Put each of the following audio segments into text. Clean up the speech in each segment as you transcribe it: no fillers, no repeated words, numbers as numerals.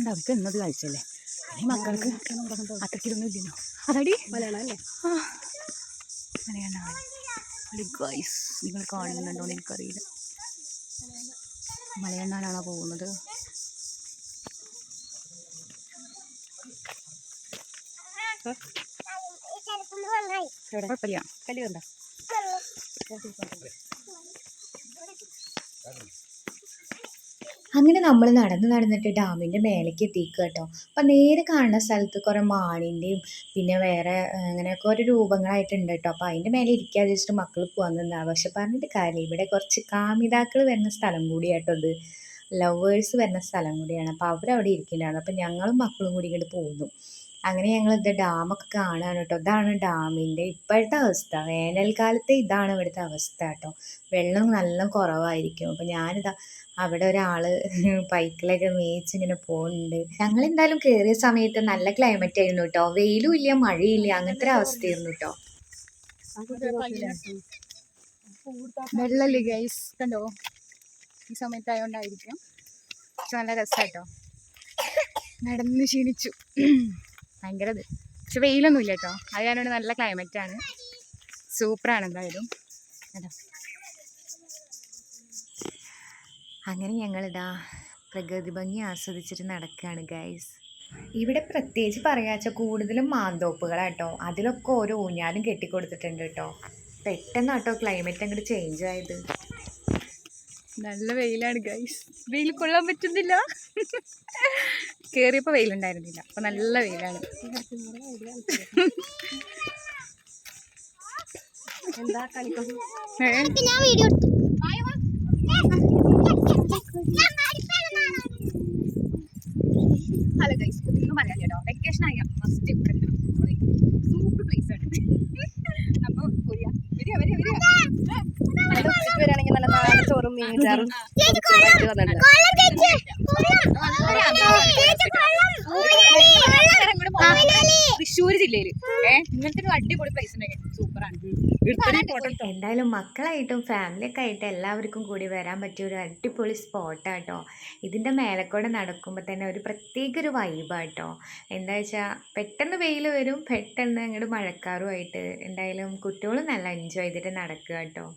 അവർക്ക് എന്നത് കഴിച്ചല്ലേ മക്കൾക്ക് അത്രയ്ക്കൊന്നും ഇല്ലല്ലോ. അതടി മലയാളല്ലേ? മലയാളമാണ് ഗൈസ്. നിങ്ങൾ കാണുന്നുണ്ടോ എന്ന് എനിക്കറിയില്ല. മലയണ്ണാനാണോ പോകുന്നത്? കുഴപ്പമില്ല. കല്ല് കണ്ട അങ്ങനെ നമ്മൾ നടന്നിട്ട് ഡാമിൻ്റെ മേലേക്ക് എത്തിക്കുക കേട്ടോ. അപ്പം നേരെ കാണുന്ന സ്ഥലത്ത് കുറേ മാനിൻ്റെയും പിന്നെ വേറെ അങ്ങനെയൊക്കെ ഓരോ രൂപങ്ങളായിട്ടുണ്ട് കേട്ടോ. അപ്പോൾ അതിൻ്റെ മേലെ ഇരിക്കാതെ വെച്ചിട്ട് മക്കൾ പോകാൻ നിന്നാണ്. പക്ഷെ പറഞ്ഞിട്ട് കാര്യമില്ല, ഇവിടെ കുറച്ച് കാമിതാക്കൾ വരുന്ന സ്ഥലം കൂടിയാട്ടോ ഇത്. ലവേഴ്സ് വരുന്ന സ്ഥലം കൂടിയാണ്. അപ്പോൾ അവരവിടെ ഇരിക്കുന്നുണ്ടായിരുന്നു. അപ്പം ഞങ്ങളും മക്കളും കൂടി ഇങ്ങോട്ട് പോകുന്നു. അങ്ങനെ ഞങ്ങളിത് ഡാമൊക്കെ കാണുകയാണ് കേട്ടോ. ഇതാണ് ഡാമിൻ്റെ ഇപ്പോഴത്തെ അവസ്ഥ. വേനൽക്കാലത്ത് ഇതാണ് ഇവിടുത്തെ അവസ്ഥ കേട്ടോ. വെള്ളം നല്ല കുറവായിരിക്കും. അപ്പം ഞാനിതാ അവിടെ ഒരാൾ പൈക്കിലൊക്കെ മേയിച്ചിങ്ങനെ പോകുന്നുണ്ട്. ഞങ്ങൾ എന്തായാലും കയറിയ സമയത്ത് നല്ല ക്ലൈമറ്റ് ആയിരുന്നു കേട്ടോ. വെയിലും ഇല്ല മഴയില്ല, അങ്ങനത്തെ ഒരു അവസ്ഥയായിരുന്നു കേട്ടോ. വെള്ളല്ലേ ഗൈസ്, കണ്ടോ? ഈ സമയത്തായോണ്ടായിരിക്കും. നല്ല രസമായിട്ടോ. നടന്ന് ക്ഷീണിച്ചു ഭയങ്കര. പക്ഷെ വെയിലൊന്നും ഇല്ല കേട്ടോ. അത് ഞാനോട് നല്ല ക്ലൈമറ്റാണ്, സൂപ്പറാണ് എന്തായാലും കേട്ടോ. അങ്ങനെ ഞങ്ങളിതാ പ്രകൃതി ഭംഗി ആസ്വദിച്ചിട്ട് നടക്കുകയാണ് ഗൈസ്. ഇവിടെ പ്രത്യേകിച്ച് പറയാച്ചാൽ കൂടുതലും മാന്തോപ്പുകളാട്ടോ. അതിലൊക്കെ ഓരോ ഊഞ്ഞാലും കെട്ടിക്കൊടുത്തിട്ടുണ്ട് കേട്ടോ. പെട്ടെന്ന് കേട്ടോ ക്ലൈമറ്റ് അങ്ങോട്ട് ചേഞ്ച് ആയത്. നല്ല വെയിലാണ് ഗൈസ്. വെയിൽ കൊള്ളാൻ പറ്റുന്നില്ല. കേറിയപ്പോൾ വെയിലുണ്ടായിരുന്നില്ല, അപ്പം നല്ല വെയിലാണ്. എന്താ കളിക്കും? ഹലോ ഗൈസ്, ഒന്നും പറയാൻ കേട്ടോ. വെക്കേഷൻ ആയ ഫസ്റ്റ് ഇവിടെ സൂപ്പർ പ്ലേസ് ആണ്. അപ്പോൾ വരികയാണെങ്കിൽ നല്ല നാടൻ ചോറും മീൻചാറും തൃശ്ശൂർ ജില്ലയിൽ ഇങ്ങനത്തെ ഒരു അടിപൊളി പ്ലേസ് ഉണ്ടെങ്കിൽ സൂപ്പറാണ്. എന്തായാലും മക്കളായിട്ടും ഫാമിലിയൊക്കെ ആയിട്ട് എല്ലാവർക്കും കൂടി വരാൻ പറ്റിയ ഒരു അടിപൊളി സ്പോട്ടാട്ടോ. ഇതിൻ്റെ മേലക്കൂടെ നടക്കുമ്പോൾ തന്നെ ഒരു പ്രത്യേക ഒരു വൈബാട്ടോ. എന്താ വെച്ചാൽ പെട്ടെന്ന് വെയിൽ വരും, പെട്ടെന്ന് അങ്ങോട്ട് മഴക്കാറുമായിട്ട്. എന്തായാലും കുട്ടികളും നല്ല എൻജോയ് ചെയ്തിട്ട് നടക്കുക കേട്ടോ.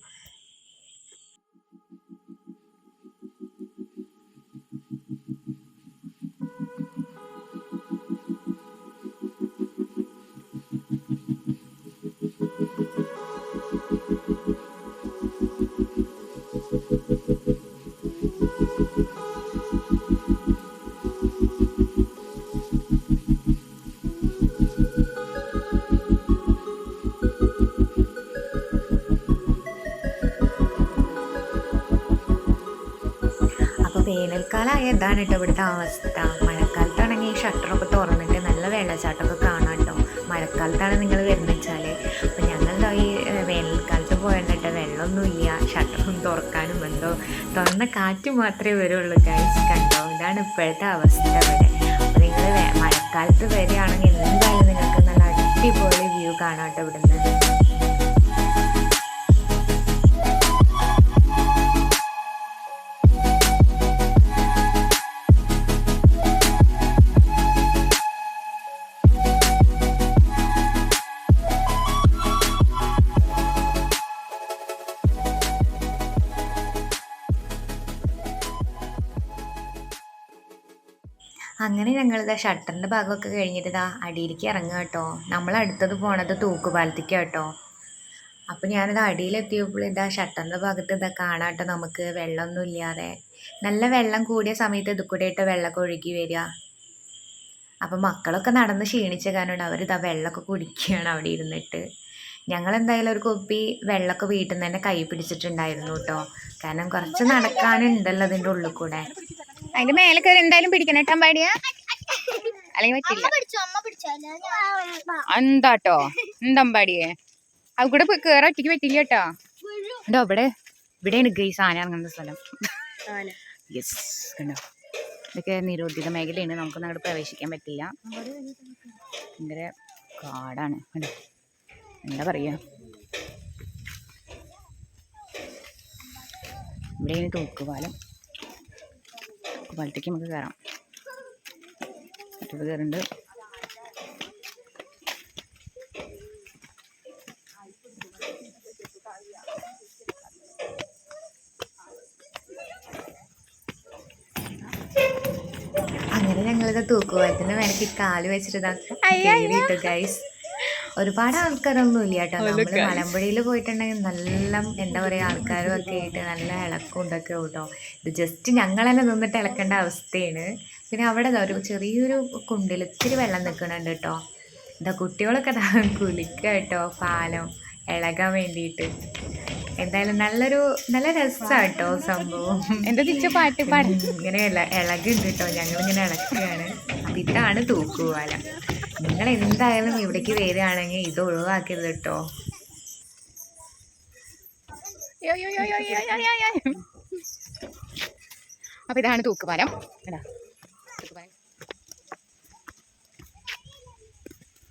വേനൽക്കാലമായ ഇതാണ് കേട്ടോ ഇവിടുത്തെ അവസ്ഥ. മഴക്കാലത്താണെങ്കിൽ ഈ ഷട്ടറൊക്കെ തുറന്നിട്ട് നല്ല വെള്ളച്ചാട്ടമൊക്കെ കാണാം കേട്ടോ. മഴക്കാലത്താണ് നിങ്ങൾ വരുന്നത് വെച്ചാൽ. അപ്പം ഞങ്ങളുടെ ഈ വേനൽക്കാലത്ത് പോയിട്ട് വെള്ളമൊന്നുമില്ല, ഷട്ടറൊന്നും തുറക്കാനും എന്തോ തുറന്ന കാറ്റ് മാത്രമേ വരുള്ളൂ ഗൈസ്. കണ്ടോ, ഇതാണ് ഇപ്പോഴത്തെ അവസ്ഥ ഇവിടെ. അപ്പോൾ നിങ്ങൾ മഴക്കാലത്ത് വരികയാണെങ്കിൽ എന്തായാലും നിങ്ങൾക്ക് നല്ല അടിപൊളി വ്യൂ കാണാം കേട്ടോ ഇവിടുന്ന്. അങ്ങനെ ഞങ്ങളിതാ ഷട്ടറിൻ്റെ ഭാഗമൊക്കെ കഴിഞ്ഞിട്ട് ഇതാ അടിയിലേക്ക് ഇറങ്ങുക കേട്ടോ. നമ്മൾ അടുത്തത് പോണത് തൂക്കുപാലത്തേക്ക് കേട്ടോ. അപ്പോൾ ഞാനിത് അടിയിലെത്തിയപ്പോൾ ഇതാ ഷട്ടറിൻ്റെ ഭാഗത്ത് ഇതാ കാണാം കേട്ടോ. നമുക്ക് വെള്ളമൊന്നും ഇല്ലാതെ നല്ല വെള്ളം കൂടിയ സമയത്ത് ഇത് കൂടെ ആയിട്ട് വെള്ളമൊക്കെ ഒഴുകി വരിക. അപ്പോൾ മക്കളൊക്കെ നടന്ന് ക്ഷീണിച്ച കാരണം അവരിതാ വെള്ളമൊക്കെ കുടിക്കുകയാണ് അവിടെ ഇരുന്നിട്ട്. ഞങ്ങളെന്തായാലും ഒരു കുപ്പി വെള്ളമൊക്കെ വീട്ടിൽ നിന്ന് തന്നെ കൈ പിടിച്ചിട്ടുണ്ടായിരുന്നു കേട്ടോ. കാരണം കുറച്ച് നടക്കാനുണ്ടല്ലോ അതിൻ്റെ ഉള്ളിൽ കൂടെ. അതിന്റെ മേലെ കയറി എന്തായാലും പിടിക്കണം കേട്ടോ പാടിയ, അല്ലെങ്കിൽ പറ്റില്ല. എന്താട്ടോ എന്തമ്പാടിയെ അത് കൂടെ കയറാൻ ഒറ്റയ്ക്ക് പറ്റില്ല കേട്ടോ. ഉണ്ടോ ഇവിടെയാണ് ഗൈസ് ആന ഇറങ്ങുന്ന സ്ഥലം. യെസ്, കണ്ടോ, ഇതൊക്കെ നിരോധിത മേഖലയാണ്, നമുക്കൊന്നും അങ്ങോട്ട് പ്രവേശിക്കാൻ പറ്റില്ല. ഭയങ്കര കാടാണ്. കണ്ടോ, എന്താ പറയുക, ഇവിടെയാണ് തൂക്കുപാലം. തൂക്കുപാലത്തേക്ക് നമുക്ക് കയറാം. മറ്റൊരു കയറുണ്ട്. അങ്ങനെ ഞങ്ങളിത് തൂക്കുപാലത്തിൻ്റെ മേലേക്ക് കാല് വെച്ചിട്ട് കയറിയിട്ട് ഗൈസ്. ഒരുപാട് ആൾക്കാരൊന്നും ഇല്ല കേട്ടോ. നമ്മൾ മലമ്പുഴയിൽ പോയിട്ടുണ്ടെങ്കിൽ നല്ല എന്താ പറയുക, ആൾക്കാരും ഒക്കെ ആയിട്ട് നല്ല ഇളക്കം ഉണ്ടൊക്കെ കേട്ടോ. ഇത് ജസ്റ്റ് ഞങ്ങൾ തന്നെ നിന്നിട്ട് ഇളക്കേണ്ട അവസ്ഥയാണ്. പിന്നെ അവിടെ ഒരു ചെറിയൊരു കുണ്ടിൽ ഇത്തിരി വെള്ളം നിൽക്കുന്നുണ്ട് കേട്ടോ. എന്താ കുട്ടികളൊക്കെ കുലിക്കുക കേട്ടോ, പാലം ഇളകാൻ വേണ്ടിയിട്ട്. എന്തായാലും നല്ല രസമാണ് കേട്ടോ സംഭവം. എന്താ തിരിച്ച പാട്ട് പാടി ഇങ്ങനെ ഇളകുണ്ട് കേട്ടോ, ഞങ്ങളിങ്ങനെ ഇളക്കുകയാണ്. അപ്പം ഇതാണ് തൂക്കുപാലം. നിങ്ങൾ എന്തായാലും ഇവിടേക്ക് വരികയാണെങ്കിൽ ഇത് ഒഴിവാക്കരുത് കേട്ടോ. അപ്പൊ ഇതാണ് തൂക്കുപാലം.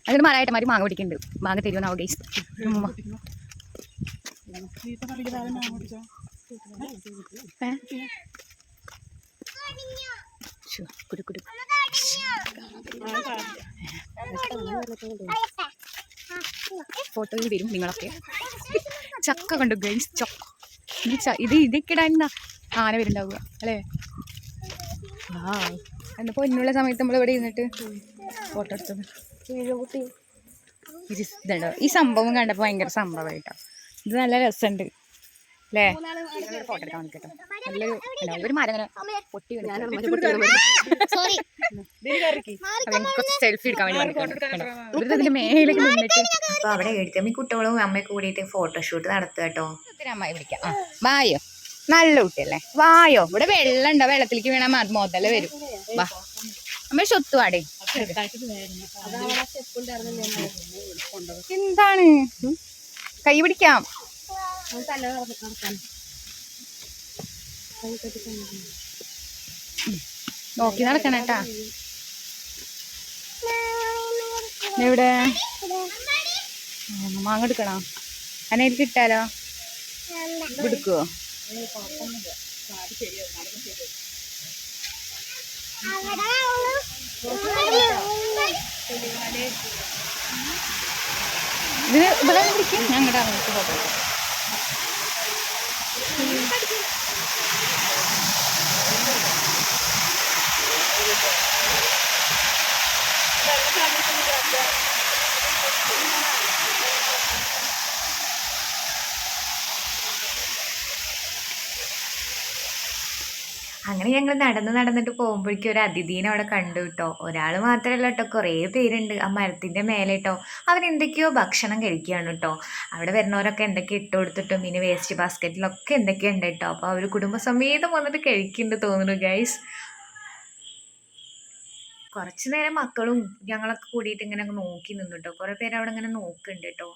അതിന് മറായിട്ടമാര് മാങ്ങ പിടിക്കുന്നുണ്ട്. മാങ്ങ തരുമെന്നാവോ ഗൈസ്. ഫോട്ടോയിൽ വരും നിങ്ങളൊക്കെ. ചക്ക കണ്ടു ഗൈസ്, ചക്ക. ഇതൊക്കെ ഇടാൻ ആന വരുന്നുണ്ടാവുക അല്ലേ? എന്നിപ്പോ ഇന്നുള്ള സമയത്ത് നമ്മളിവിടെ ഇരുന്നിട്ട് ഫോട്ടോ എടുത്തത്. ഇതുണ്ടോ, ഈ സംഭവം കണ്ടപ്പോൾ ഭയങ്കര സംഭവമായിട്ടോ. ഇത് നല്ല രസമുണ്ട് അല്ലേ? ഫോട്ടോ എടുക്കാൻ വേണ്ടിട്ടോ. നല്ലൊരു ഒരു മരം ഇങ്ങനെ പൊട്ടി കുറച്ച് സെൽഫി എടുക്കാൻ വേണ്ടി അതിന്റെ മേലേക്ക് നിന്നിട്ട്. അപ്പൊ അവിടെ എഴുത്തമ്മി കുട്ടികളും അമ്മയും കൂടിയിട്ട് ഫോട്ടോഷൂട്ട് നടത്തുക കേട്ടോ. അമ്മായി വിളിക്കാം. വായോ, നല്ല കുട്ടിയല്ലേ, വായോ. ഇവിടെ വെള്ളം ഉണ്ടോ? വെള്ളത്തിലേക്ക് വീണാൽ മുതല വരും. വാ അമ്മ സ്വത്തുവാടേ. എന്താണ് കൈ പിടിക്കാം. നോക്കി നടക്കണേട്ടാ. എവിടെ മാങ്ങ എടുക്കണോ? അനേൽ കിട്ടാലോ, എടുക്കുവോ? ഇതിന് ഇവിടെ പിടിക്കും. ഞാൻ അങ്ങോട്ട് അങ്ങോട്ട് ഫോട്ടോ. അങ്ങനെ ഞങ്ങൾ നടന്നിട്ട് പോകുമ്പോഴേക്കും ഒരു അതിഥീനെ അവിടെ കണ്ടു കേട്ടോ. ഒരാൾ മാത്രമല്ല കേട്ടോ, കുറേ പേരുണ്ട് ആ മരത്തിൻ്റെ മേലെ കേട്ടോ. അവരെന്തൊക്കെയോ ഭക്ഷണം കഴിക്കുകയാണ് കേട്ടോ. അവിടെ വരുന്നവരൊക്കെ എന്തൊക്കെ ഇട്ട് കൊടുത്തിട്ടും പിന്നെ വേസ്റ്റ് ബാസ്ക്കറ്റിലൊക്കെ എന്തൊക്കെയോ ഉണ്ട് കേട്ടോ. അപ്പോൾ അവർ കുടുംബസമേതം വന്നിട്ട് കഴിക്കുന്നുണ്ട് തോന്നുന്നു ഗൈസ്. കുറച്ച് നേരം മക്കളും ഞങ്ങളൊക്കെ കൂടിയിട്ട് ഇങ്ങനെ നോക്കി നിന്നു കേട്ടോ. കുറേ പേര് അവിടെ ഇങ്ങനെ നോക്കുന്നുണ്ട് കേട്ടോ.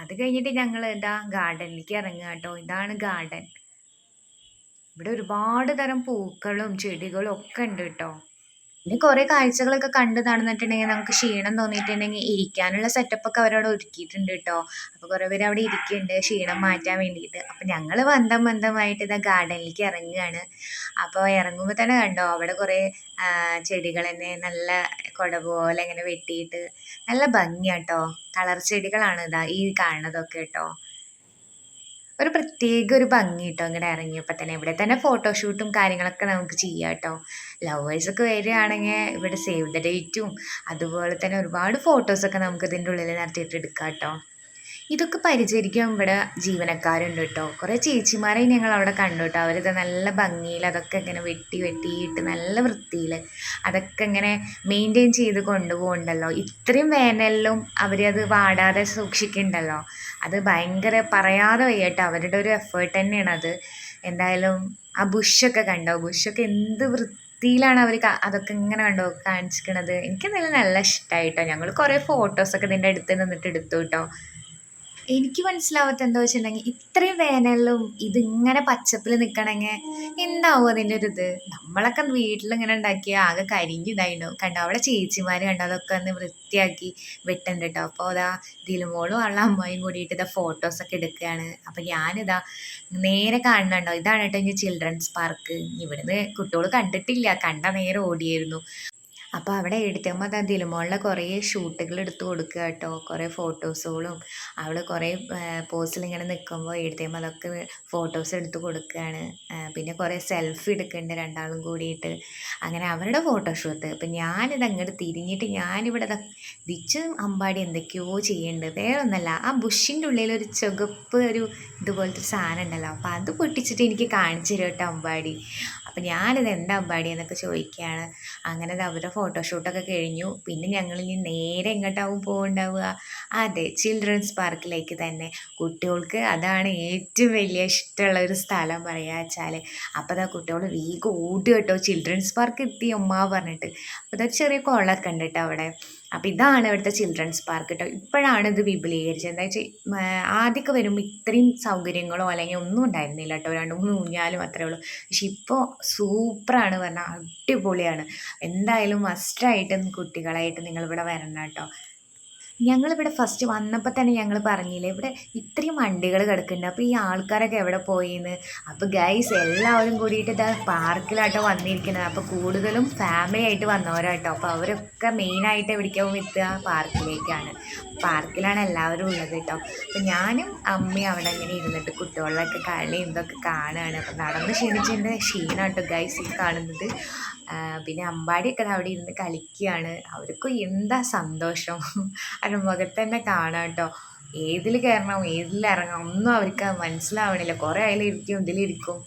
അത് കഴിഞ്ഞിട്ട് ഞങ്ങൾ ഇതാ ഗാർഡനിലേക്ക് ഇറങ്ങുക കേട്ടോ. ഇതാണ് ഗാർഡൻ. ഇവിടെ ഒരുപാട് തരം പൂക്കളും ചെടികളും ഒക്കെ ഉണ്ട് കേട്ടോ. പിന്നെ കുറേ കാഴ്ചകളൊക്കെ കണ്ട് നടന്നിട്ടുണ്ടെങ്കിൽ നമുക്ക് ക്ഷീണം തോന്നിയിട്ടുണ്ടെങ്കിൽ ഇരിക്കാനുള്ള സെറ്റപ്പൊക്കെ അവരവിടെ ഒരുക്കിയിട്ടുണ്ട് കേട്ടോ. അപ്പോൾ കുറേ പേര് അവിടെ ഇരിക്കുന്നുണ്ട് ക്ഷീണം മാറ്റാൻ വേണ്ടിയിട്ട്. അപ്പം ഞങ്ങൾ മന്ദമായിട്ട് ഇതാ ഗാർഡനിലേക്ക് ഇറങ്ങുകയാണ്. അപ്പോൾ ഇറങ്ങുമ്പോൾ തന്നെ കണ്ടോ, അവിടെ കുറേ ചെടികൾ തന്നെ നല്ല കുട പോലെ ഇങ്ങനെ വെട്ടിയിട്ട് നല്ല ഭംഗിയാട്ടോ. കളർ ചെടികളാണ് ഇതാ ഈ കാണുന്നതൊക്കെ കേട്ടോ. ഒരു പ്രത്യേക ഒരു ഭംഗി കേട്ടോ ഇങ്ങനെ ഇറങ്ങിയപ്പോൾ തന്നെ. ഇവിടെ തന്നെ ഫോട്ടോഷൂട്ടും കാര്യങ്ങളൊക്കെ നമുക്ക് ചെയ്യാം കേട്ടോ. ലവേഴ്സൊക്കെ വരികയാണെങ്കിൽ ഇവിടെ സേവ് ദ ഡേറ്റും അതുപോലെ തന്നെ ഒരുപാട് ഫോട്ടോസൊക്കെ നമുക്ക് ഇതിൻ്റെ ഉള്ളിൽ നടത്തിയിട്ട് എടുക്കാം കേട്ടോ. ഇതൊക്കെ പരിചരിക്കാൻ ഇവിടെ ജീവനക്കാരുണ്ട് കേട്ടോ. കുറേ ചേച്ചിമാരെയും ഞങ്ങൾ അവിടെ കണ്ടു കേട്ടോ. അവരിത് നല്ല ഭംഗിയിൽ അതൊക്കെ ഇങ്ങനെ വെട്ടിയിട്ട് നല്ല വൃത്തിയിൽ അതൊക്കെ ഇങ്ങനെ മെയിൻറ്റെയിൻ ചെയ്ത് കൊണ്ടുപോകുന്നുണ്ടല്ലോ. ഇത്രയും വേനലിലും അവരത് വാടാതെ സൂക്ഷിക്കുന്നുണ്ടല്ലോ. അത് ഭയങ്കര പറയാതെ വയ്യ കേട്ടോ. അവരുടെ ഒരു എഫേർട്ട് തന്നെയാണത്. എന്തായാലും ആ ബുഷൊക്കെ കണ്ടോ, ബുഷൊക്കെ എന്ത് വൃത്തിയിലാണ് അവർ അതൊക്കെ ഇങ്ങനെ കണ്ടോ കാണിച്ചിരിക്കണത്. എനിക്ക് നല്ല ഇഷ്ടമായി കേട്ടോ. ഞങ്ങൾ കുറേ ഫോട്ടോസൊക്കെ ഇതിൻ്റെ അടുത്ത് നിന്നിട്ട് എടുത്തു കേട്ടോ. എനിക്ക് മനസ്സിലാവാത്ത എന്താ വെച്ചിട്ടുണ്ടെങ്കിൽ ഇത്രയും വേനലിലും ഇതിങ്ങനെ പച്ചപ്പിൽ നിൽക്കണമെങ്കിൽ എന്താവും അതിൻ്റെ ഒരു ഇത്. നമ്മളൊക്കെ വീട്ടിലിങ്ങനെ ഉണ്ടാക്കിയ ആകെ കരിഞ്ഞ് ഇതായിട്ടുണ്ടാവും. കണ്ടോ അവിടെ ചേച്ചിമാർ കണ്ടോ അതൊക്കെ ഒന്ന് വൃത്തിയാക്കി വെട്ടുണ്ട് കേട്ടോ. അപ്പോൾ അതാ ദിലുമോളും ആളുടെ അമ്മായിയും കൂടിയിട്ട് ഇതാ ഫോട്ടോസൊക്കെ എടുക്കുകയാണ്. അപ്പോൾ ഞാനിതാ നേരെ കാണുന്നുണ്ടോ, ഇതാണ് കേട്ടോ ഇനി ചിൽഡ്രൻസ് പാർക്ക്. ഇവിടുന്ന് കുട്ടികൾ കണ്ടിട്ടില്ല, കണ്ട നേരെ ഓടിയായിരുന്നു. അപ്പോൾ അവിടെ എടുത്തമ്മ അത് ദിലുമോളുടെ കുറേ ഷൂട്ടുകൾ എടുത്ത് കൊടുക്കുക കേട്ടോ. കുറേ ഫോട്ടോസുകളും അവൾ കുറേ പോസിലിങ്ങനെ നിൽക്കുമ്പോൾ എടുത്തമ്മ അതൊക്കെ ഫോട്ടോസ് എടുത്ത് കൊടുക്കുകയാണ്. പിന്നെ കുറേ സെൽഫി എടുക്കുന്നുണ്ട് രണ്ടാളും കൂടിയിട്ട്. അങ്ങനെ അവരുടെ ഫോട്ടോഷൂട്ട്. അപ്പം ഞാനിത് അങ്ങോട്ട് തിരിഞ്ഞിട്ട് ഞാനിവിടെ ദിച്ച് അമ്പാടി എന്തൊക്കെയോ ചെയ്യുന്നുണ്ട്. വേറെ ഒന്നല്ല, ആ ബുഷിൻ്റെ ഉള്ളിൽ ഒരു ചുവപ്പ് ഒരു ഇതുപോലത്തെ സാധനം ഉണ്ടല്ലോ, അപ്പോൾ അത് പൊട്ടിച്ചിട്ട് എനിക്ക് കാണിച്ചു തരും കേട്ടോ അമ്പാടി. അപ്പം ഞാനിത് എന്താ അമ്പാടി എന്നൊക്കെ ചോദിക്കുകയാണ്. അങ്ങനെ അത് അവരുടെ ഫോട്ടോഷൂട്ടൊക്കെ കഴിഞ്ഞു. പിന്നെ ഞങ്ങൾ ഇനി നേരെ എങ്ങോട്ടാവും പോകുന്നുണ്ടാവുക? അതെ, ചിൽഡ്രൻസ് പാർക്കിലേക്ക് തന്നെ. കുട്ടികൾക്ക് അതാണ് ഏറ്റവും വലിയ ഇഷ്ടമുള്ള ഒരു സ്ഥലം പറയുക വെച്ചാൽ. അപ്പോൾ അതാ കുട്ടികൾ വേഗം ഓടി കേട്ടോ, ചിൽഡ്രൻസ് പാർക്ക് എത്തി അമ്മ പറഞ്ഞിട്ട്. അപ്പോൾ ഇതൊരു ചെറിയ കുളമൊക്കെ ഉണ്ട് കേട്ടോ അവിടെ. അപ്പോൾ ഇതാണ് ഇവിടുത്തെ ചിൽഡ്രൻസ് പാർക്ക് കേട്ടോ. ഇപ്പോഴാണ് ഇത് വിപുലീകരിച്ചത്. എന്താ വെച്ചാൽ ആദ്യമൊക്കെ വരുമ്പോൾ ഇത്രയും സൗകര്യങ്ങളോ അല്ലെങ്കിൽ ഒന്നും ഉണ്ടായിരുന്നില്ല കേട്ടോ. 2-3 ഊഞ്ഞാലും അത്രേ ഉള്ളൂ. പക്ഷെ ഇപ്പോൾ സൂപ്പറാണ് പറഞ്ഞാൽ, അടിപൊളിയാണ്. എന്തായാലും മസ്റ്റായിട്ട് കുട്ടികളായിട്ട് നിങ്ങളിവിടെ വരണം കേട്ടോ. ഞങ്ങളിവിടെ ഫസ്റ്റ് വന്നപ്പോൾ തന്നെ ഞങ്ങൾ പറഞ്ഞില്ലേ ഇവിടെ ഇത്രയും വണ്ടികൾ കിടക്കുന്നുണ്ട്, അപ്പോൾ ഈ ആൾക്കാരൊക്കെ എവിടെ പോയിന്ന്. അപ്പോൾ ഗൈസ് എല്ലാവരും കൂടിയിട്ട് ഇതാ പാർക്കിലാട്ടോ വന്നിരിക്കുന്നത്. അപ്പോൾ കൂടുതലും ഫാമിലി ആയിട്ട് വന്നവരാട്ടോ. അപ്പോൾ അവരൊക്കെ മെയിനായിട്ട് എവിടേക്കാവും എത്തുക? പാർക്കിലേക്കാണ്. പാർക്കിലാണ് എല്ലാവരും ഉള്ളത് കേട്ടോ. അപ്പോൾ ഞാനും അമ്മയും അവിടെ ഇങ്ങനെ ഇരുന്നിട്ട് കുട്ടികളിലൊക്കെ കളിയും ഇതൊക്കെ കാണുകയാണ്. അപ്പോൾ നടന്ന് ക്ഷീണിച്ചതിൻ്റെ ക്ഷീണമാട്ടോ ഗൈസ് ഈ കാണുന്നത്. പിന്നെ അമ്പാടിയൊക്കെ അവിടെ ഇരുന്ന് കളിക്കുകയാണ്. അവർക്കും എന്താ സന്തോഷം അവരുടെ മുഖത്ത് തന്നെ കാണാം കേട്ടോ. ഏതിൽ കയറണം ഏതിൽ ഇറങ്ങണം ഒന്നും അവർക്ക് മനസ്സിലാവണില്ല. കുറേ അതിലിരിക്കും ഇതിലിരിക്കും.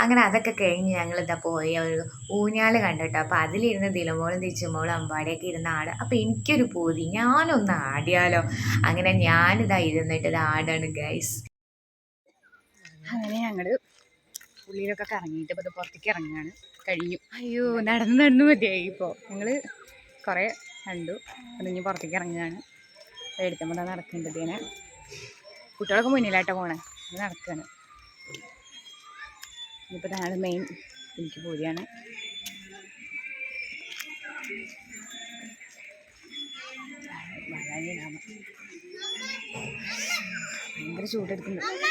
അങ്ങനെ അതൊക്കെ കഴിഞ്ഞ് ഞങ്ങളിതാ പോയി ഒരു ഊഞ്ഞാൽ കണ്ടു കേട്ടോ. അപ്പോൾ അതിലിരുന്ന് ദിലുമോളും തിച്ചുമോളും അമ്പാടിയൊക്കെ ഇരുന്ന് ആടുക. അപ്പോൾ എനിക്കൊരു പൂതി, ഞാനൊന്ന് ആടിയാലോ. അങ്ങനെ ഞാനിതാ ഇരുന്നിട്ട് ഇത് ആടാണ് ഗൈസ്. അങ്ങനെ ഞങ്ങൾ ഉള്ളിലൊക്കെ കറങ്ങിയിട്ട് ഇപ്പോൾ പുറത്തേക്ക് ഇറങ്ങുകയാണ്. കഴിഞ്ഞു. അയ്യോ, നടന്ന് മതിയായി. ഇപ്പോൾ ഞങ്ങൾ കുറേ കണ്ടു. അതിഞ്ഞ് പുറത്തേക്ക് ഇറങ്ങുകയാണ്. എടുത്തുമ്പോൾ നടക്കേണ്ടത് ഇങ്ങനെ കുട്ടികളൊക്കെ മുന്നിലായിട്ട് പോണേ, അത് നടക്കുകയാണ്. ഇനിയിപ്പോൾ നാളെ മെയിൻ എനിക്ക് പോവുകയാണ്. ഭയങ്കര ചൂടെടുക്കുന്നുണ്ട്.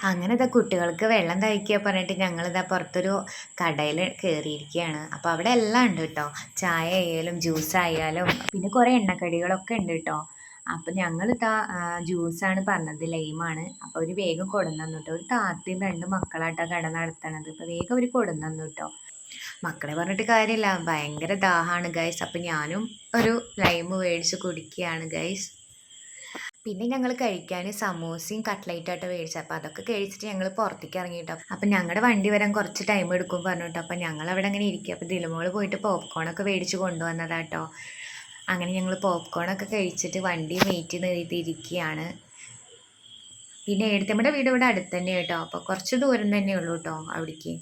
അങ്ങനെ ഇതാ കുട്ടികൾക്ക് വെള്ളം കഴിക്കുക പറഞ്ഞിട്ട് ഞങ്ങളിതാ പുറത്തൊരു കടയിൽ കയറിയിരിക്കുകയാണ്. അപ്പോൾ അവിടെ എല്ലാം ഉണ്ട് കേട്ടോ. ചായ ആയാലും ജ്യൂസ് ആയാലും പിന്നെ കുറേ എണ്ണക്കടികളൊക്കെ ഉണ്ട് കേട്ടോ. അപ്പോൾ ഞങ്ങളിതാ ജ്യൂസാണ് പറഞ്ഞത്, ലൈമാണ്. അപ്പോൾ അവർ വേഗം കൊടുന്നു തന്നു കേട്ടോ. ഒരു താത്തയും 2 മക്കളാട്ടോ കട നടത്തണത്. അപ്പോൾ വേഗം അവർ കൊടുന്നു തന്നു കേട്ടോ. മക്കളെ പറഞ്ഞിട്ട് കാര്യമില്ല, ഭയങ്കര ദാഹമാണ് ഗൈസ്. അപ്പോൾ ഞാനും ഒരു ലൈം മേടിച്ച് കുടിക്കുകയാണ് ഗൈസ്. പിന്നെ ഞങ്ങൾ കഴിക്കാൻ സമൂസയും കട്ട്ലൈറ്റായിട്ട് മേടിച്ചത്. അപ്പോൾ അതൊക്കെ കഴിച്ചിട്ട് ഞങ്ങൾ പുറത്തേക്ക് ഇറങ്ങിയിട്ടോ. അപ്പം ഞങ്ങളുടെ വണ്ടി വരാൻ കുറച്ച് ടൈം എടുക്കും പറഞ്ഞിട്ടോ. അപ്പം ഞങ്ങൾ അവിടെ അങ്ങനെ ഇരിക്കുക. അപ്പോൾ ദിലുമോള് പോയിട്ട് പോപ്കോണൊക്കെ മേടിച്ച് കൊണ്ടുവന്നതാട്ടോ. അങ്ങനെ ഞങ്ങൾ പോപ്കോണൊക്കെ കഴിച്ചിട്ട് വണ്ടി വെയിറ്റ് ചെയ്തിരിക്കുകയാണ്. പിന്നെ ഏടത്തമ്മയുടെ വീട് ഇവിടെ അടുത്ത് തന്നെ കേട്ടോ. അപ്പോൾ കുറച്ച് ദൂരം തന്നെ ഉള്ളൂ കേട്ടോ അവിടേക്ക്.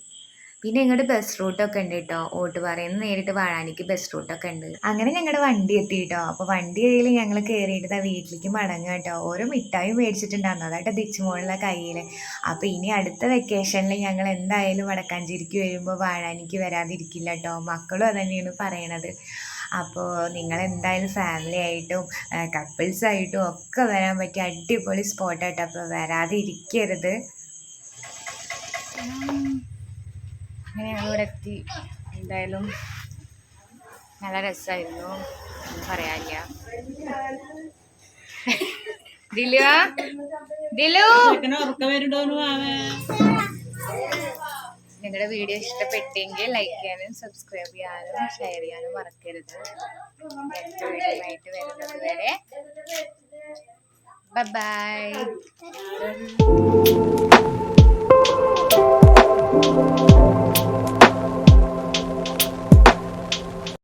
പിന്നെ ഇങ്ങോട്ട് ബസ് റൂട്ടൊക്കെ ഉണ്ട് കേട്ടോ. ഓട്ടുപാറയിൽ നിന്ന് നേരിട്ട് വാഴാനിക്ക് ബസ് റൂട്ടൊക്കെ ഉണ്ട്. അങ്ങനെ ഞങ്ങളുടെ വണ്ടി എത്തി കേട്ടോ. അപ്പോൾ വണ്ടി കയ്യിൽ ഞങ്ങൾ കയറിയിട്ട് വീട്ടിലേക്ക് മടങ്ങുക കേട്ടോ. ഓരോ മിഠായും മേടിച്ചിട്ടുണ്ടായിരുന്നു, അതായിട്ട് ദിച്ചുമോളുടെ കയ്യിൽ. അപ്പോൾ ഇനി അടുത്ത വെക്കേഷനിൽ ഞങ്ങൾ എന്തായാലും വടക്കാഞ്ചേരിക്ക് വരുമ്പോൾ വാഴാനിക്ക് വരാതിരിക്കില്ല കേട്ടോ. മക്കളും അതന്നെയാണ് പറയണത്. അപ്പോൾ നിങ്ങൾ എന്തായാലും ഫാമിലി ആയിട്ടും കപ്പിൾസായിട്ടും ഒക്കെ വരാൻ പറ്റിയ അടിപൊളി സ്പോട്ടാട്ടോ. അപ്പോൾ വരാതെ ഇരിക്കരുത്. അങ്ങനെ ഞങ്ങളിവിടെ എത്തി. എന്തായാലും നല്ല രസമായിരുന്നു, പറയാനില്ല. നിങ്ങളുടെ വീഡിയോ ഇഷ്ടപ്പെട്ടെങ്കിൽ ലൈക്ക് ചെയ്യാനും സബ്സ്ക്രൈബ് ചെയ്യാനും ഷെയർ ചെയ്യാനും മറക്കരുത്. നെക്സ്റ്റ് വീഡിയോ ആയിട്ട് വരുന്നത് വരെ ബൈ.